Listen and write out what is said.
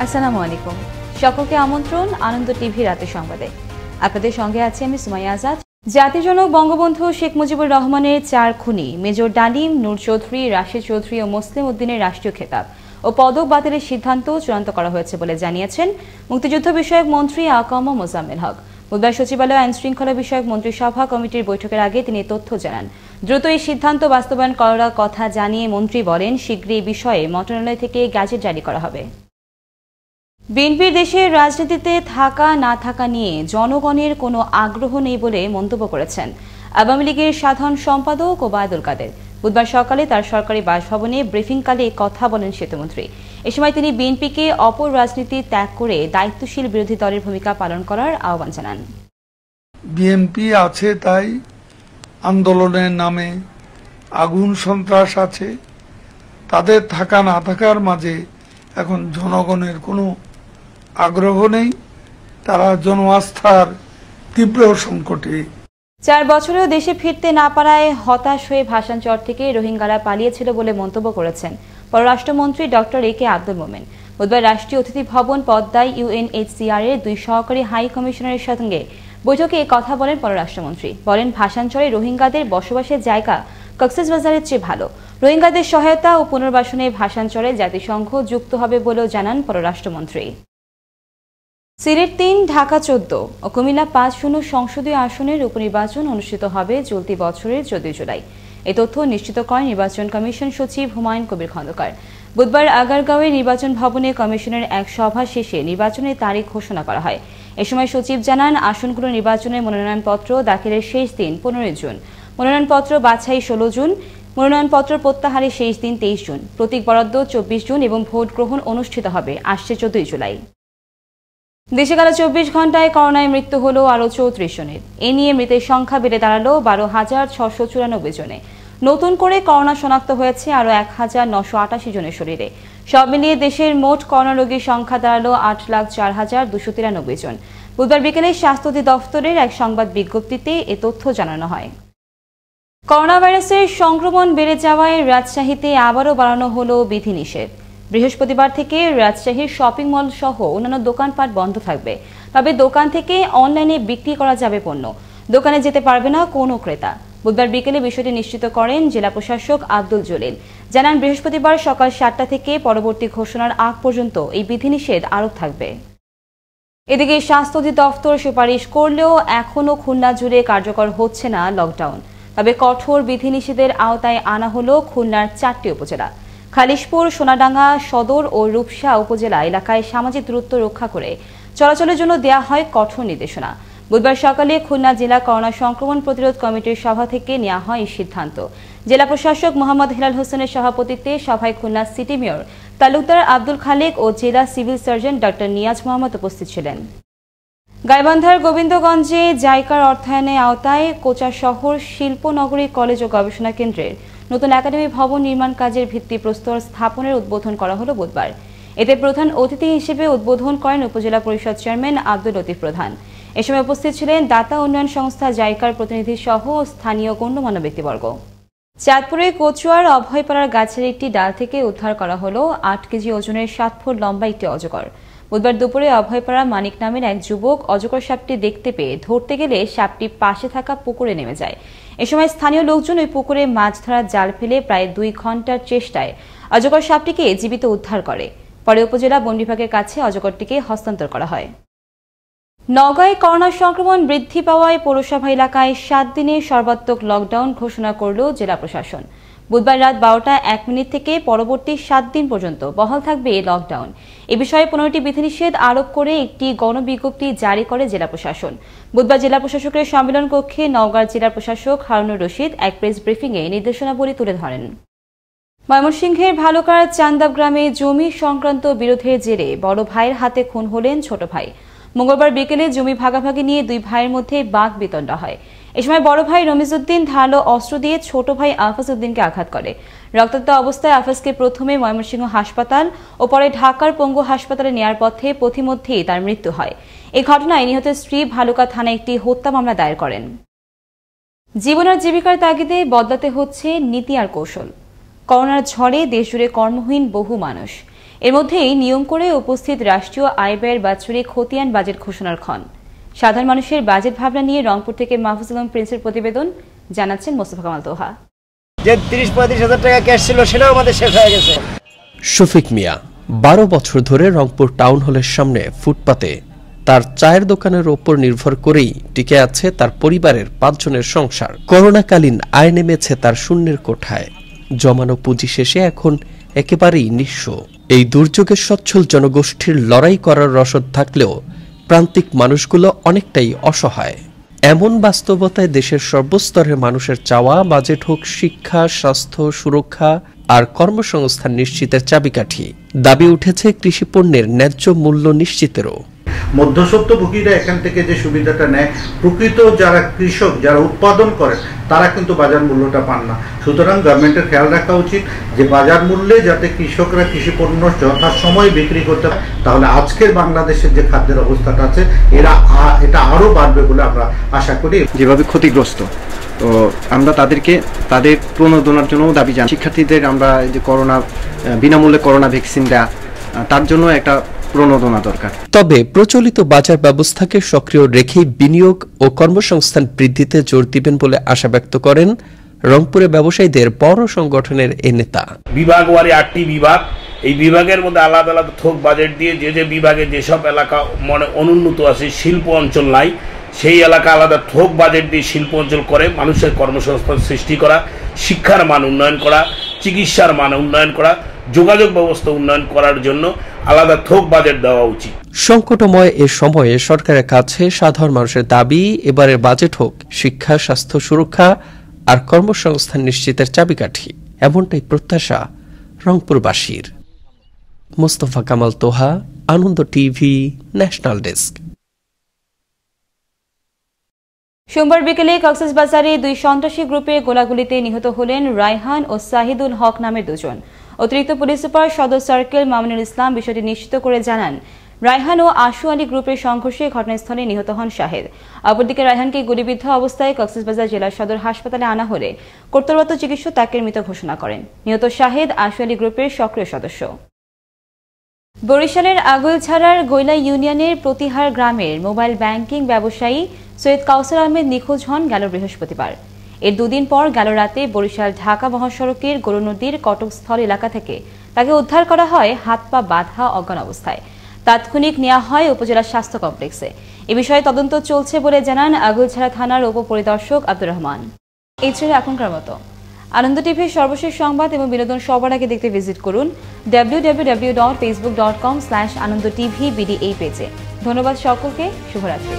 আসসালামু আলাইকুম। সকলকে আমন্ত্রণ আনন্দ টিভি রাতের সংবাদে। আপনাদের সঙ্গে আছি আমি সুমাইয়া আজাদ। জাতির জনক বঙ্গবন্ধু শেখ মুজিবুর রহমানের 4 খুনি মেজর ডালিম, নূর চৌধুরী, রাশেদ চৌধুরী ও মুসলিম উদ্দিনের রাষ্ট্রীয় খেতাব ও পদক বাতিলের সিদ্ধান্ত চূড়ান্ত করা হয়েছে বলে জানিয়েছেন মুক্তিযুদ্ধ বিষয়ক মন্ত্রী আকাম মোজাম্মেল হক। বুধবার সচিবালয় আইন শৃঙ্খলা বিষয়ক মন্ত্রিসভা কমিটির বৈঠকের আগে তিনি তথ্য জানান। দ্রুত এই সিদ্ধান্ত বাস্তবায়ন করার কথা জানিয়ে মন্ত্রী বলেন, শীঘ্রই এই বিষয়ে মন্ত্রণালয় থেকে গ্যাজেট জারি করা হবে। বিএনপির দেশের রাজনীতিতে থাকা না থাকা নিয়ে জনগণের কোনো আগ্রহ নেই বলে মন্তব্য করেছেন আওয়ামী লীগের সাধারণ সম্পাদক ওবায়দুল কাদের। বুধবার সকালে তার সরকারি বাসভবনে ব্রিফিংকালে কথা বলেন সেতুমন্ত্রী। এ সময় তিনি বিএনপিকে অপর রাজনীতি ত্যাগ করে দায়িত্বশীল বিরোধী দলের ভূমিকা পালন করার আহ্বান জানান। বিএনপি আছে তাই আন্দোলনের নামে আগুন সন্ত্রাস আছে, তাদের থাকা না থাকার মাঝে এখন জনগণের কোনো আগ্রহ নেই, তারা জনআস্থার তীব্র সংকটে। 4 বছরেও দেশে ফিরতে না পারায় হতাশ হয়ে ভাসানচর থেকে রোহিঙ্গারা পালিয়েছিল বলে মন্তব্য করেছেন পররাষ্ট্রমন্ত্রী ডক্টর এ কে আব্দুল মোমেন। বুধবার রাষ্ট্রীয় অতিথি ভবন পদ্মায় ইউএনএইচসিআর এর 2 সহকারী হাই কমিশনারের সঙ্গে বৈঠকে এই কথা বলেন পররাষ্ট্রমন্ত্রী। বলেন, ভাসানচরে রোহিঙ্গাদের বসবাসের জায়গা কক্সবাজারের চেয়ে ভালো। রোহিঙ্গাদের সহায়তা ও পুনর্বাসনে ভাসানচরে জাতিসংঘ যুক্ত হবে বলেও জানান পররাষ্ট্রমন্ত্রী। সিলেট 3, ঢাকা 14 ও কুমিল্লা 5 সংসদীয় আসনের উপনির্বাচন অনুষ্ঠিত হবে চলতি বছরের 14 জুলাই। এই তথ্য নিশ্চিত করেন নির্বাচন কমিশন সচিব হুমায়ুন কবির খন্দকার। বুধবার আগারগাঁওয়ে নির্বাচন ভবনে কমিশনের এক সভা শেষে নির্বাচনের তারিখ ঘোষণা করা হয়। এ সময় সচিব জানান, আসনগুলো নির্বাচনের মনোনয়নপত্র দাখিলের শেষ দিন 15 জুন, মনোনয়নপত্র বাছাই 16 জুন, মনোনয়নপত্র প্রত্যাহারের শেষ দিন 23 জুন, প্রতীক বরাদ্দ 24 জুন এবং ভোট গ্রহণ অনুষ্ঠিত হবে আসছে 14 জুলাই। দেশে গেল 24 ঘন্টায় করোনায় মৃত্যু হলো আরও 34 জনের। এ নিয়ে মৃতের সংখ্যা বেড়ে দাঁড়ালো 12,694 জনে। নতুন করে করোনা শনাক্ত হয়েছে আরও 1,988 জনের শরীরে। সব মিলিয়ে দেশের মোট করোনা রোগীর সংখ্যা দাঁড়ালো 8,04,293 জন। বুধবার বিকেলে স্বাস্থ্য অধিদপ্তরের এক সংবাদ বিজ্ঞপ্তিতে এ তথ্য জানানো হয়। করোনা ভাইরাসের সংক্রমণ বেড়ে যাওয়ায় রাজশাহীতে আবারও বাড়ানো হলো বিধিনিষেধ। বৃহস্পতিবার থেকে রাজশাহীর শপিং মল সহ অন্যান্য দোকানপাট বন্ধ থাকবে। তবে দোকান থেকে অনলাইনে বিক্রি করা যাবে পণ্য, দোকানে যেতে পারবে না কোনো ক্রেতা। বুধবার বিকেলে বিষয়টি নিশ্চিত করেন জেলা প্রশাসক আব্দুল জলিল। জানান, বৃহস্পতিবার সকাল 7টা থেকে পরবর্তী ঘোষণার আগ পর্যন্ত এই বিধিনিষেধ আরোপ থাকবে। এদিকে স্বাস্থ্য অধিদপ্তর সুপারিশ করলেও এখনও খুলনা জুড়ে কার্যকর হচ্ছে না লকডাউন। তবে কঠোর বিধিনিষেধের আওতায় আনা হলো খুলনার 4টি উপজেলা। খালিশপুর, সোনাডাঙ্গা সদর ও রূপসা উপজেলা এলাকায় সামাজিক দূরত্ব রক্ষা করে চলাচলের জন্য দেয়া হয় কঠোর নির্দেশনা। বুধবার সকালে খুলনা জেলা করোনা সংক্রমণ প্রতিরোধ কমিটির সভা থেকে নেওয়া হয় এই সিদ্ধান্ত। জেলা প্রশাসক মোহাম্মদ হেলাল হোসেনের সভাপতিত্বে সভায় খুলনা সিটি মেয়র তালুকদার আব্দুল খালেক ও জেলা civil surgeon doctor Niaz Mohammad উপস্থিত ছিলেন। গাইবান্ধার গোবিন্দগঞ্জে জাইকার অর্থায়নের আওতায় কোচা শহর শিল্পনগরী কলেজ ও গবেষণা কেন্দ্রের নতুন একাডেমি ভবন নির্মাণ কাজের ভিত্তিপ্রস্তর স্থাপনের উদ্বোধন করা হলো বুধবার। এতে প্রধান অতিথি হিসেবে উদ্বোধন করেন উপজেলা পরিষদ চেয়ারম্যান আব্দুল লতিফ প্রধান। এ সময় উপস্থিত ছিলেন দাতা উন্নয়ন সংস্থা জাইকার প্রতিনিধি সহ স্থানীয় গণ্যমান্য ব্যক্তিবর্গ। চাঁদপুরে কচুয়ার অভয়পাড়ার গাছের একটি ডাল থেকে উদ্ধার করা হলো 8 কেজি ওজনের 7 ফুট লম্বা একটি অজগর। বুধবার দুপুরে অভয়পাড়া মানিক নামের এক যুবক অজগর সাপটি দেখতে পেয়ে ধরতে গেলে সাপটি পাশে থাকা পুকুরে নেমে যায়। এ সময় স্থানীয় লোকজন ওই পুকুরে মাছ ধরার জাল ফেলে প্রায় 2 ঘন্টার চেষ্টায় অজগর সাপটিকে জীবিত উদ্ধার করে। পরে উপজেলা বন বিভাগের কাছে অজগরটিকে হস্তান্তর করা হয়। নওগাঁয় করোনা সংক্রমণ বৃদ্ধি পাওয়ায় পৌরসভা এলাকায় 7 দিনের সর্বাত্মক লকডাউন ঘোষণা করল জেলা প্রশাসন। বুধবার রাত 12টা 1 মিনিট থেকে পরবর্তী 7 দিন পর্যন্ত বহাল থাকবে এই লকডাউন। এ বিষয়ে 15টি বিধিনিষেধ আরোপ করে একটি গণবিজ্ঞপ্তি জারি করে জেলা প্রশাসন। বুধবার জেলা প্রশাসকের সম্মেলন কক্ষে নওগাঁর জেলা প্রশাসক হারুনুর রশিদ এক প্রেস ব্রিফিংয়ে নির্দেশনাবলী তুলে ধরেন। ময়মনসিংহের ভালুকার চান্দাব গ্রামে জমি সংক্রান্ত বিরোধের জেরে বড় ভাইয়ের হাতে খুন হলেন ছোট ভাই। মঙ্গলবার বিকেলে জমি ভাগাভাগি নিয়ে 2 ভাইয়ের মধ্যে বাক বিতণ্ডা হয়। এ সময় বড় ভাই রমিজউদ্দিন ধারালো অস্ত্র দিয়ে ছোট ভাই আফাজ উদ্দিনকে আঘাত করে। রক্তাক্ত অবস্থায় আফাজকে প্রথমে ময়মনসিংহ হাসপাতাল ও পরে ঢাকার পঙ্গু হাসপাতালে নেয়ার পথে পথিমধ্যেই তার মৃত্যু হয়। এই ঘটনায় নিহতের স্ত্রী ভালুকা থানায় একটি হত্যা মামলা দায়ের করেন। জীবন আর জীবিকার তাগিদে বদলাতে হচ্ছে নীতি আর কৌশল। করোনার ঝড়ে দেশজুড়ে কর্মহীন বহু মানুষ। এর মধ্যেই নিয়ম করে উপস্থিত রাষ্ট্রীয় আয় ব্যয়ের বাৎসরিক খতিয়ান বাজেট ঘোষণার ক্ষণ। সাধারণ মানুষের বাজেট ভাবনা নিয়ে রংপুর থেকে মাহফুজ আলম প্রিন্সের প্রতিবেদন, জানাচ্ছেন মোস্তফা কামাল তোহা। যে ৩০-৩৫ হাজার টাকা ক্যাশ ছিল সেটাও আমাদের শেষ হয়ে গেছে। শফিক মিয়া ১২ বছর ধরে রংপুর টাউন হলের সামনে ফুটপাতে তার চায়ের দোকানের ওপর নির্ভর করেই টিকে আছে তার পরিবারের ৫ জনের সংসার। করোনাকালীন আয় নেমেছে তার শূন্যের কোঠায়। জমানো পুঁজি শেষে এখন একেবারেই নিঃস্ব। এই দুর্যোগে সচ্ছল জনগোষ্ঠীর লড়াই করার রসদ থাকলেও প্রান্তিক মানুষগুলো অনেকটাই অসহায়। এমন বাস্তবতায় দেশের সর্বস্তরের মানুষের চাওয়া বাজেট হোক শিক্ষা, স্বাস্থ্য, সুরক্ষা আর কর্মসংস্থান নিশ্চিতের চাবিকাঠি। দাবি উঠেছে কৃষি পণ্যের ন্যায্য মূল্য নিশ্চিতেরও। মধ্যস্বত্বভোগীরা এখান থেকে যে সুবিধাটা নেয়, প্রকৃত যারা কৃষক যারা উৎপাদন করেন তারা কিন্তু বাজার মূল্যটা পান না। সুতরাং গভর্নমেন্টের খেয়াল রাখা উচিত যে বাজার মূল্যে যাতে কৃষকরা কৃষি পণ্য যথাসময়ে বিক্রি করতে পারে, তাহলে আজকের বাংলাদেশের যে খাদ্যের অবস্থাটা আছে এটা আরো বাড়বে বলে আমরা আশা করি। যেভাবে ক্ষতিগ্রস্ত, তো আমরা তাদের প্রণোদনার জন্য দাবি জানাই। শিক্ষার্থীদের আমরা যে বিনামূল্যে করোনা ভ্যাকসিন দেয়া, তার জন্য একটা প্রণোদনা দরকার। তবে প্রচলিত বাজার ব্যবস্থাকে সক্রিয় রেখেই বিনিয়োগ ও কর্মসংস্থান বৃদ্ধিতে জোর দিবেন বলে আশা ব্যক্ত করেন রংপুরে ব্যবসায়ীদের বড় সংগঠনের এই নেতা। বিভাগওয়ারি 8টি বিভাগ, এই বিভাগের মধ্যে আলাদা আলাদা থোক বাজেট দিয়ে যে বিভাগে যেসব এলাকা অনুন্নত আছে, শিল্প অঞ্চল নাই, সেই এলাকা আলাদা থোক বাজেট দিয়ে শিল্প অঞ্চল করে মানুষের কর্মসংস্থান সৃষ্টি করা, শিক্ষার মান উন্নয়ন করা, চিকিৎসার মান উন্নয়ন করা, যোগাযোগ ব্যবস্থা উন্নয়ন করার জন্য আলাদা থোক বাজেট দেওয়া উচিত। সংকটময় এ সময়ে সরকারের কাছে সাধারণ মানুষের দাবি এবারের বাজেট হোক শিক্ষা, স্বাস্থ্য, সুরক্ষা আর কর্মসংস্থান নিশ্চিতের চাবিকাঠি। এমনটাই প্রত্যাশা রংপুরবাসীর। মোস্তফা কামাল তোহা, আনন্দ টিভি, ন্যাশনাল ডেস্ক। সোমবার বিকেলে কক্সবাজারে 2 সন্ত্রাসী গ্রুপের গোলাগুলিতে নিহত হলেন রায়হান ও সাহিদুল হক নামের 2 জন। অতিরিক্ত পুলিশ সুপার সদর সার্কেল মামুনুল ইসলাম বিষয়টি নিশ্চিত করে জানান, রায়হান ও আশু আলী গ্রুপের সংঘর্ষে ঘটনাস্থলে নিহত হন শাহেদ। অপরদিকে রায়হানকে গুলিবিদ্ধ অবস্থায় কক্সবাজার জেলা সদর হাসপাতালে আনা হলে কর্তব্যরত চিকিৎসক তাকে মৃত ঘোষণা করেন। নিহত শাহেদ আশু আলী গ্রুপের সক্রিয় সদস্য। বরিশালের আগৈলঝাড়ার গৈলা ইউনিয়নের প্রতিহার গ্রামের মোবাইল ব্যাংকিং ব্যবসায়ী সৈয়দ কাউসার আহমেদ নিখোঁজ হন গেল বৃহস্পতিবার। এর 2 দিন পর গেল রাতে বরিশাল ঢাকা মহাসড়কের গরু নদীর কটকস্থল এলাকা থেকে তাকে উদ্ধার করা হয় হাত পা বাঁধা অজ্ঞান অবস্থায়। তাৎক্ষণিক নেওয়া হয় উপজেলা স্বাস্থ্য কমপ্লেক্সে। এ বিষয়ে তদন্ত চলছে বলে জানান আগৈলঝাড়া থানার উপপরিদর্শক আব্দুর রহমান। এই ছিল এখনকার মতো। আনন্দ টিভির সর্বশেষ সংবাদ এবং বিনোদন সবার আগে দেখতে ভিজিট করুন www.facebook.com/anandotv BD এই পেজে। ধন্যবাদ সকলকে, শুভরাত্রি।